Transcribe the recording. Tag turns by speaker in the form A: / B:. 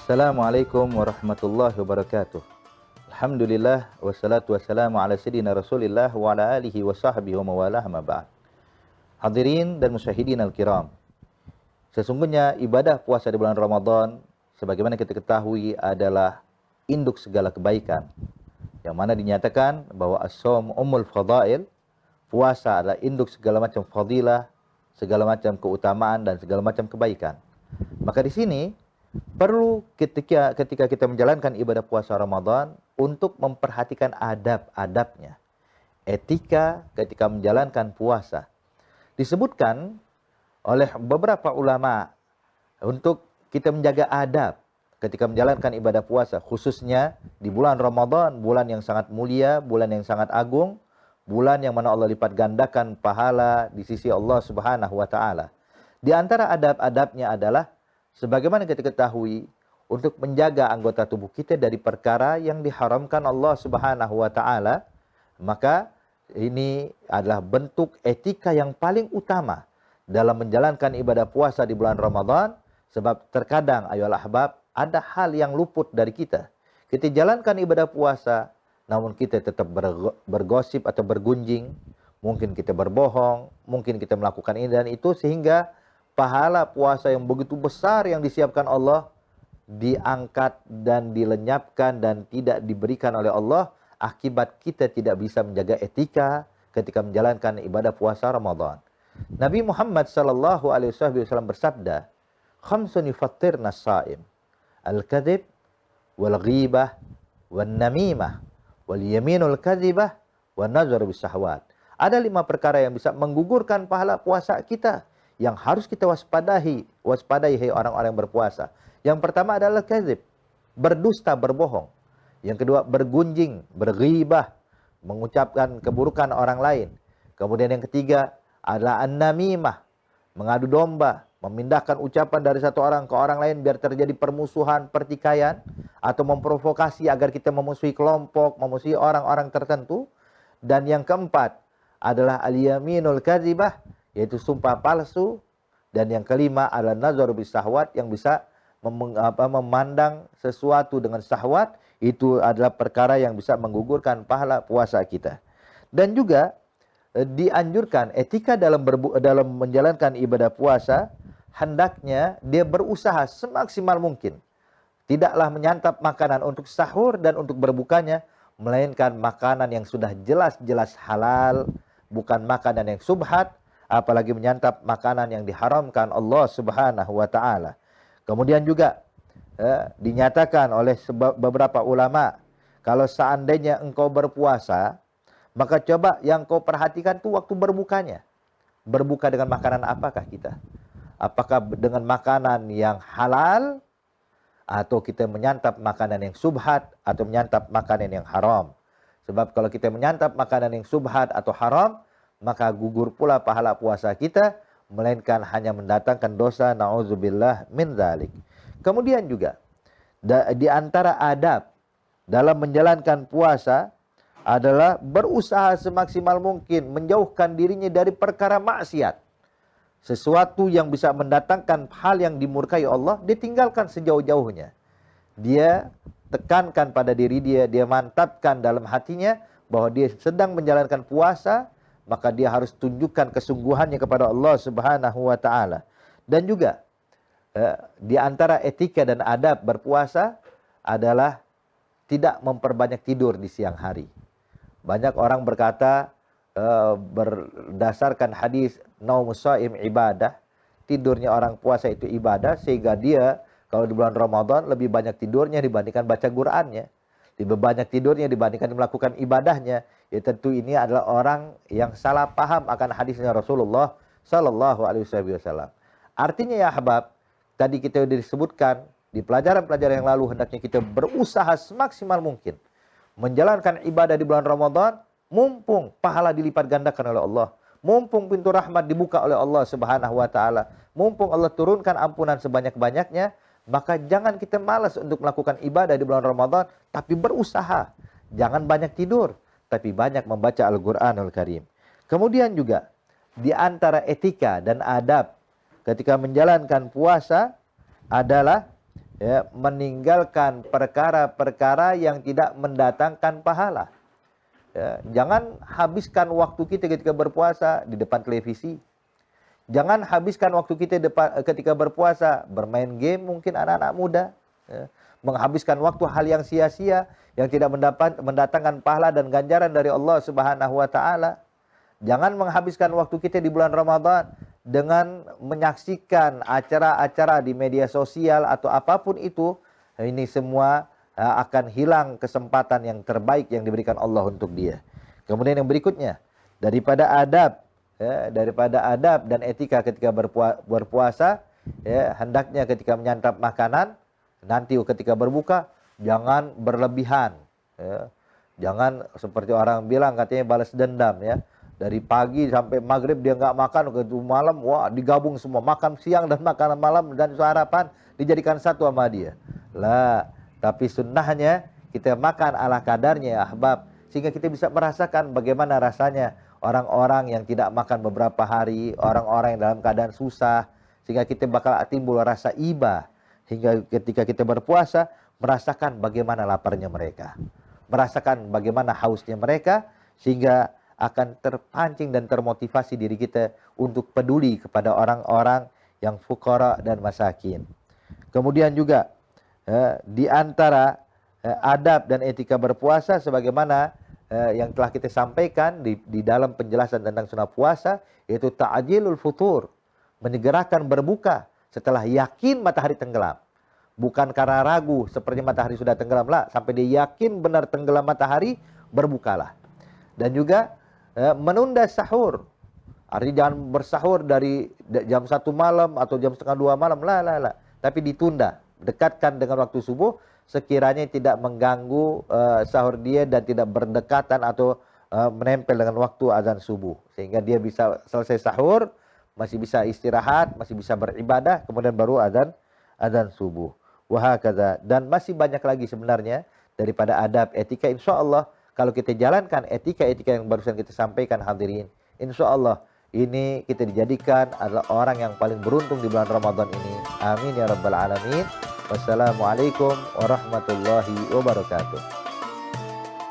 A: Assalamualaikum warahmatullahi wabarakatuh. Alhamdulillah wassalatu wassalamu ala sayyidina Rasulillah wa ala alihi wa sahbihi wa mawalah ma ba'd. Hadirin dan musyahidin al-kiram. Sesungguhnya ibadah puasa di bulan Ramadan sebagaimana kita ketahui adalah induk segala kebaikan. Yang mana dinyatakan bahwa as-shaum ummul fadail, puasa adalah induk segala macam fadilah, segala macam keutamaan dan segala macam kebaikan. Maka di sini perlu ketika kita menjalankan ibadah puasa Ramadan untuk memperhatikan adab-adabnya. Etika ketika menjalankan puasa. Disebutkan oleh beberapa ulama untuk kita menjaga adab ketika menjalankan ibadah puasa. Khususnya di bulan Ramadan, bulan yang sangat mulia, bulan yang sangat agung, bulan yang mana Allah lipat gandakan pahala di sisi Allah Subhanahu wa taala. Di antara adab-adabnya adalah sebagaimana kita ketahui, untuk menjaga anggota tubuh kita dari perkara yang diharamkan Allah Subhanahu wa taala, maka ini adalah bentuk etika yang paling utama dalam menjalankan ibadah puasa di bulan Ramadan, sebab terkadang ayolah ahbab ada hal yang luput dari kita. Kita jalankan ibadah puasa, namun kita tetap bergosip atau bergunjing, mungkin kita berbohong, mungkin kita melakukan ini dan itu, sehingga pahala puasa yang begitu besar yang disiapkan Allah diangkat dan dilenyapkan dan tidak diberikan oleh Allah akibat kita tidak bisa menjaga etika ketika menjalankan ibadah puasa Ramadan. Nabi Muhammad sallallahu alaihi wasallam bersabda, "Khamsun yufattirna as-shaim, al-kadzib wal ghibah wan namimah wal yaminul kadzibah wan nazar bis syahwat." Ada 5 perkara yang bisa menggugurkan pahala puasa kita, yang harus kita waspadai orang-orang yang berpuasa. Yang pertama adalah kadzib, berdusta, berbohong. Yang kedua bergunjing, berghibah, mengucapkan keburukan orang lain. Kemudian yang ketiga adalah an-namimah, mengadu domba, memindahkan ucapan dari satu orang ke orang lain biar terjadi permusuhan, pertikaian, atau memprovokasi agar kita memusuhi kelompok, memusuhi orang-orang tertentu. Dan yang keempat adalah al-yaminul kadzibah, yaitu sumpah palsu. Dan yang kelima adalah nazar bis syahwat, yang bisa memandang sesuatu dengan syahwat. Itu adalah perkara yang bisa menggugurkan pahala puasa kita. Dan juga dianjurkan etika dalam menjalankan ibadah puasa, hendaknya dia berusaha semaksimal mungkin tidaklah menyantap makanan untuk sahur dan untuk berbukanya, melainkan makanan yang sudah jelas-jelas halal, bukan makanan yang subhat, apalagi menyantap makanan yang diharamkan Allah Subhanahu wa taala. Kemudian juga dinyatakan oleh beberapa ulama, kalau seandainya engkau berpuasa, maka coba yang kau perhatikan tuh waktu berbukanya. Berbuka dengan makanan apakah kita? Apakah dengan makanan yang halal, atau kita menyantap makanan yang subhat, atau menyantap makanan yang haram? Sebab kalau kita menyantap makanan yang subhat atau haram, maka gugur pula pahala puasa kita, melainkan hanya mendatangkan dosa, na'udzubillah min dzalik. Kemudian juga di antara adab dalam menjalankan puasa adalah berusaha semaksimal mungkin menjauhkan dirinya dari perkara maksiat. Sesuatu yang bisa mendatangkan hal yang dimurkai Allah, ditinggalkan sejauh-jauhnya. Dia tekankan pada diri dia, dia mantapkan dalam hatinya bahwa dia sedang menjalankan puasa, maka dia harus tunjukkan kesungguhannya kepada Allah Subhanahu wa taala. Dan juga di antara etika dan adab berpuasa adalah tidak memperbanyak tidur di siang hari. Banyak orang berkata berdasarkan hadis naumus shaim ibadah, tidurnya orang puasa itu ibadah, sehingga dia kalau di bulan Ramadan lebih banyak tidurnya dibandingkan baca Qur'annya, lebih banyak tidurnya dibandingkan melakukan ibadahnya. Ya tentu ini adalah orang yang salah paham akan hadisnya Rasulullah sallallahu alaihi wasallam. Artinya ya ahbab, tadi kita sudah disebutkan di pelajaran-pelajaran yang lalu, hendaknya kita berusaha semaksimal mungkin menjalankan ibadah di bulan Ramadan, mumpung pahala dilipat gandakan oleh Allah, mumpung pintu rahmat dibuka oleh Allah Subhanahu wa taala, mumpung Allah turunkan ampunan sebanyak-banyaknya, maka jangan kita malas untuk melakukan ibadah di bulan Ramadan, tapi berusaha. Jangan banyak tidur, tapi banyak membaca Al-Qur'anul Karim. Kemudian juga di antara etika dan adab ketika menjalankan puasa adalah ya, meninggalkan perkara-perkara yang tidak mendatangkan pahala. Ya, jangan habiskan waktu kita ketika berpuasa di depan televisi. Jangan habiskan waktu kita ketika berpuasa bermain game, mungkin anak-anak muda. Ya, menghabiskan waktu hal yang sia-sia, yang tidak mendatangkan pahala dan ganjaran dari Allah Subhanahu wa taala. Jangan menghabiskan waktu kita di bulan Ramadan dengan menyaksikan acara-acara di media sosial atau apapun itu. Ini semua akan hilang kesempatan yang terbaik yang diberikan Allah untuk dia. Kemudian yang berikutnya, daripada adab dan etika ketika berpuasa, ya, hendaknya ketika menyantap makanan, nanti ketika berbuka, jangan berlebihan. Ya. Jangan seperti orang bilang katanya balas dendam, ya. Dari pagi sampai maghrib dia nggak makan, ke malam, wah digabung semua. Makan siang dan makan malam dan sarapan dijadikan satu sama dia. Lah, tapi sunnahnya kita makan ala kadarnya ya ahbab. Sehingga kita bisa merasakan bagaimana rasanya orang-orang yang tidak makan beberapa hari, orang-orang yang dalam keadaan susah. Sehingga kita bakal timbul rasa iba. Hingga ketika kita berpuasa, merasakan bagaimana laparnya mereka. Merasakan bagaimana hausnya mereka, sehingga akan terpancing dan termotivasi diri kita untuk peduli kepada orang-orang yang fuqara dan masakin. Kemudian juga di antara adab dan etika berpuasa sebagaimana yang telah kita sampaikan di dalam penjelasan tentang sunnah puasa, yaitu ta'jilul futur, menyegerakan berbuka setelah yakin matahari tenggelam. Bukan karena ragu seperti matahari sudah tenggelam, lah, sampai dia yakin benar tenggelam matahari, berbukalah. Dan juga menunda sahur. Artinya jangan bersahur dari jam 1 malam atau jam setengah 2 malam, lah. Tapi ditunda, dekatkan dengan waktu subuh, sekiranya tidak mengganggu sahur dia dan tidak berdekatan atau menempel dengan waktu azan subuh. Sehingga dia bisa selesai sahur, masih bisa istirahat, masih bisa beribadah, kemudian baru azan subuh. Wahakadha. Dan masih banyak lagi sebenarnya daripada adab etika, insya Allah. Kalau kita jalankan etika-etika yang barusan kita sampaikan hadirin, insya Allah ini kita dijadikan adalah orang yang paling beruntung di bulan Ramadan ini. Amin ya rabbal alamin. Wassalamualaikum warahmatullahi wabarakatuh.